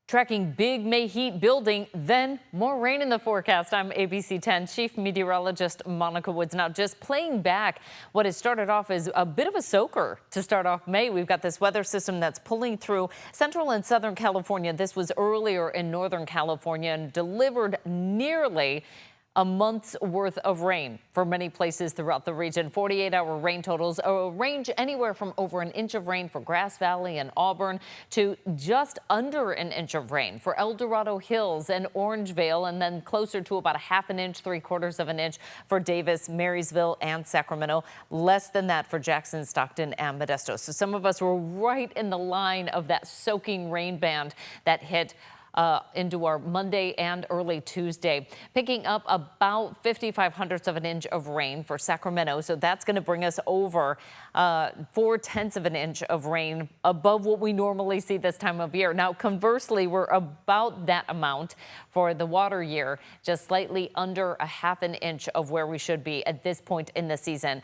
Tracking big May heat building, then more rain in the forecast. I'm ABC 10 Chief Meteorologist Monica Woods. Now, just playing back what has started off as a bit of a soaker to start off May. We've got this weather system that's pulling through central and southern California. This was earlier in northern California and delivered nearly a month's worth of rain for many places throughout the region. 48-hour rain totals range anywhere from over an inch of rain for Grass Valley and Auburn to just under an inch of rain for El Dorado Hills and Orangevale, and then closer to about a half an inch, 3/4 of an inch for Davis, Marysville, and Sacramento. Less than that for Jackson, Stockton, and Modesto. So some of us were right in the line of that soaking rain band that hit into our Monday and early Tuesday, picking up about 55 hundredths of an inch of rain for Sacramento. So that's going to bring us over 4/10 of an inch of rain above what we normally see this time of year. Now, conversely, we're about that amount for the water year, just slightly under a half an inch of where we should be at this point in the season.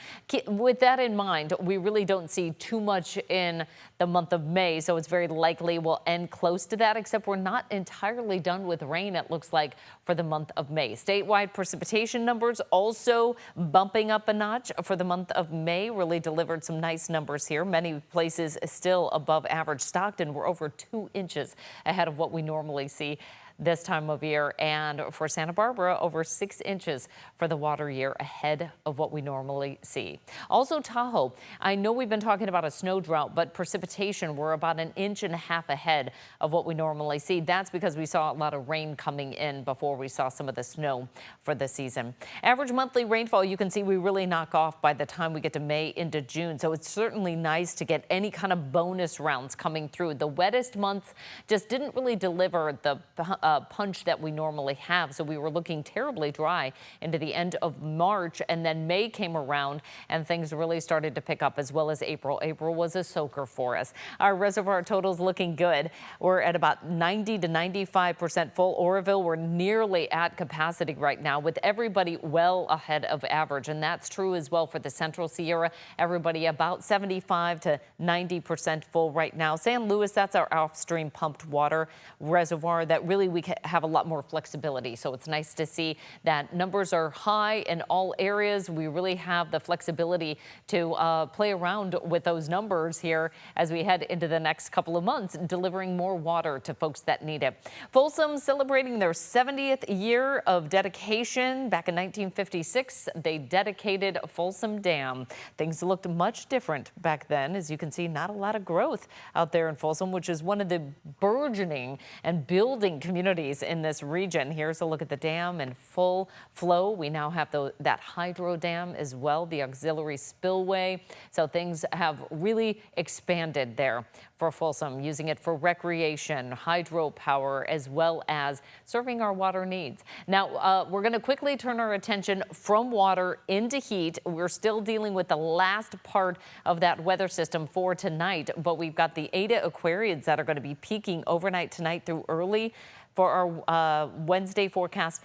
With that in mind, we really don't see too much in the month of May, so it's very likely we'll end close to that, except we're not entirely done with rain, it looks like, for the month of May. Statewide precipitation numbers also bumping up a notch for the month of May. Really delivered some nice numbers here. Many places still above average. Stockton, we're over 2 inches ahead of what we normally see this time of year, and for Santa Barbara, over 6 inches for the water year, ahead of what we normally see. Also Tahoe, I know we've been talking about a snow drought, but precipitation, we're about 1.5 inches ahead of what we normally see. That's because we saw a lot of rain coming in before we saw some of the snow for the season. Average monthly rainfall, you can see we really knock off by the time we get to May into June, so it's certainly nice to get any kind of bonus rounds coming through. The wettest month just didn't really deliver the punch that we normally have. So we were looking terribly dry into the end of March, and then May came around and things really started to pick up, as well as April. April was a soaker for us. Our reservoir totals looking good. We're at about 90 to 95% full. Oroville, we're nearly at capacity right now, with everybody well ahead of average. And that's true as well for the Central Sierra. Everybody about 75 to 90% full right now. San Luis, that's our off-stream pumped water reservoir that really we have a lot more flexibility. So it's nice to see that numbers are high in all areas. We really have the flexibility to play around with those numbers here as we head into the next couple of months, delivering more water to folks that need it. Folsom celebrating their 70th year of dedication. Back in 1956, they dedicated Folsom Dam. Things looked much different back then. As you can see, not a lot of growth out there in Folsom, which is one of the burgeoning and building communities in this region. Here's a look at the dam in full flow. We now have that hydro dam as well, the auxiliary spillway. So things have really expanded there for Folsom, using it for recreation, hydropower, as well as serving our water needs. Now, we're going to quickly turn our attention from water into heat. We're still dealing with the last part of that weather system for tonight, but we've got the Ada Aquariids that are going to be peaking overnight tonight through early for our Wednesday forecast.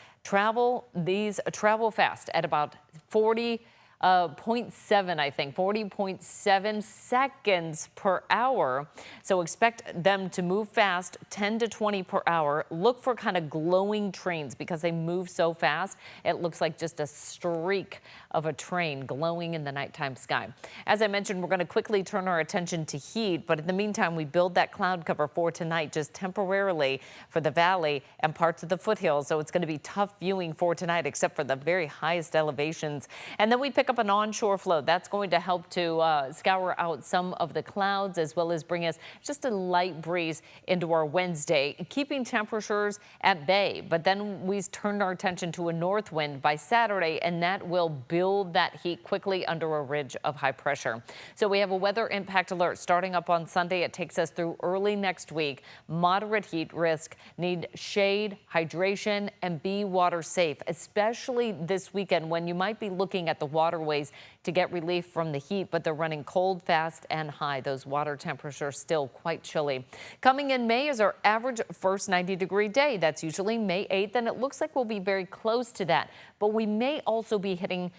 These travel fast at about 40.7, I think, 40.7 seconds per hour. So expect them to move fast, 10 to 20 per hour. Look for kind of glowing trains because they move so fast. It looks like just a streak of a train glowing in the nighttime sky. As I mentioned, we're going to quickly turn our attention to heat, but in the meantime, we build that cloud cover for tonight just temporarily for the valley and parts of the foothills. So it's going to be tough viewing for tonight, except for the very highest elevations. And then we pick up an onshore flow. That's going to help to scour out some of the clouds, as well as bring us just a light breeze into our Wednesday, keeping temperatures at bay. But then we turn our attention to a north wind by Saturday, and that will build that heat quickly under a ridge of high pressure. So we have a weather impact alert starting up on Sunday. It takes us through early next week. Moderate heat risk, need shade, hydration, and be water safe, especially this weekend when you might be looking at the waterways to get relief from the heat, but they're running cold, fast, and high. Those water temperatures still quite chilly. Coming in May is our average first 90-degree day. That's usually May 8th, and it looks like we'll be very close to that. But we may also be hitting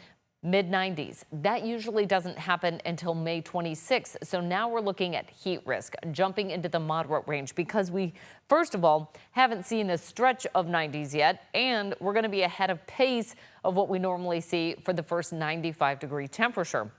Mid-90s. That usually doesn't happen until May 26th. So now we're looking at heat risk jumping into the moderate range because we, first of all, haven't seen a stretch of 90s yet, and we're going to be ahead of pace of what we normally see for the first 95-degree temperature.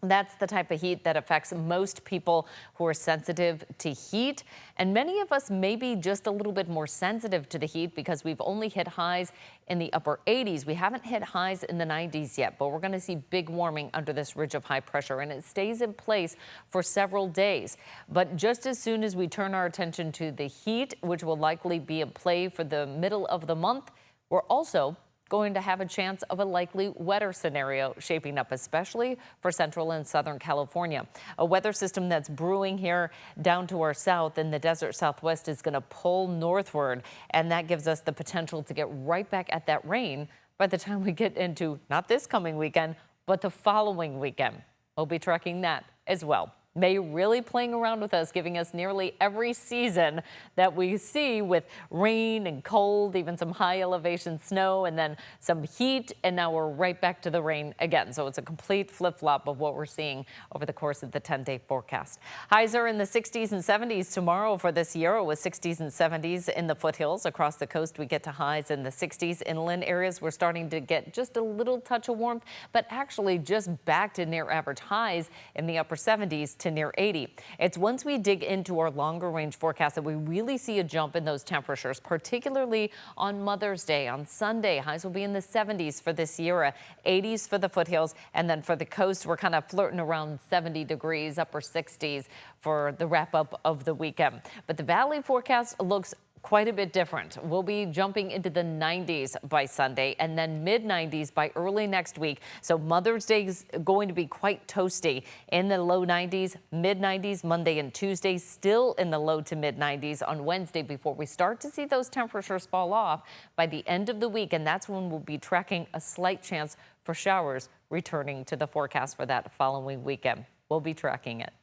That's the type of heat that affects most people who are sensitive to heat. And many of us may be just a little bit more sensitive to the heat because we've only hit highs in the upper 80s. We haven't hit highs in the 90s yet, but we're going to see big warming under this ridge of high pressure, and it stays in place for several days. But just as soon as we turn our attention to the heat, which will likely be in play for the middle of the month, we're also going to have a chance of a likely wetter scenario shaping up, especially for central and southern California. A weather system that's brewing here down to our south in the desert southwest is going to pull northward, and that gives us the potential to get right back at that rain by the time we get into not this coming weekend, but the following weekend. We'll be tracking that as well. May really playing around with us, giving us nearly every season that we see with rain and cold, even some high elevation snow, and then some heat, and now we're right back to the rain again. So it's a complete flip-flop of what we're seeing over the course of the 10-day forecast. Highs are in the 60s and 70s tomorrow for this year, with 60s and 70s in the foothills. Across the coast, we get to highs in the 60s. Inland areas, we're starting to get just a little touch of warmth, but actually just back to near average highs in the upper 70s to near 80. It's once we dig into our longer range forecast that we really see a jump in those temperatures, particularly on Mother's Day. On Sunday, highs will be in the 70s for this Sierra, 80s for the foothills, and then for the coast, we're kind of flirting around 70 degrees, upper 60s for the wrap up of the weekend. But the valley forecast looks quite a bit different. We'll be jumping into the 90s by Sunday and then mid-90s by early next week. So Mother's Day is going to be quite toasty in the low 90s, mid-90s Monday and Tuesday, still in the low to mid-90s on Wednesday before we start to see those temperatures fall off by the end of the week. And that's when we'll be tracking a slight chance for showers returning to the forecast for that following weekend. We'll be tracking it.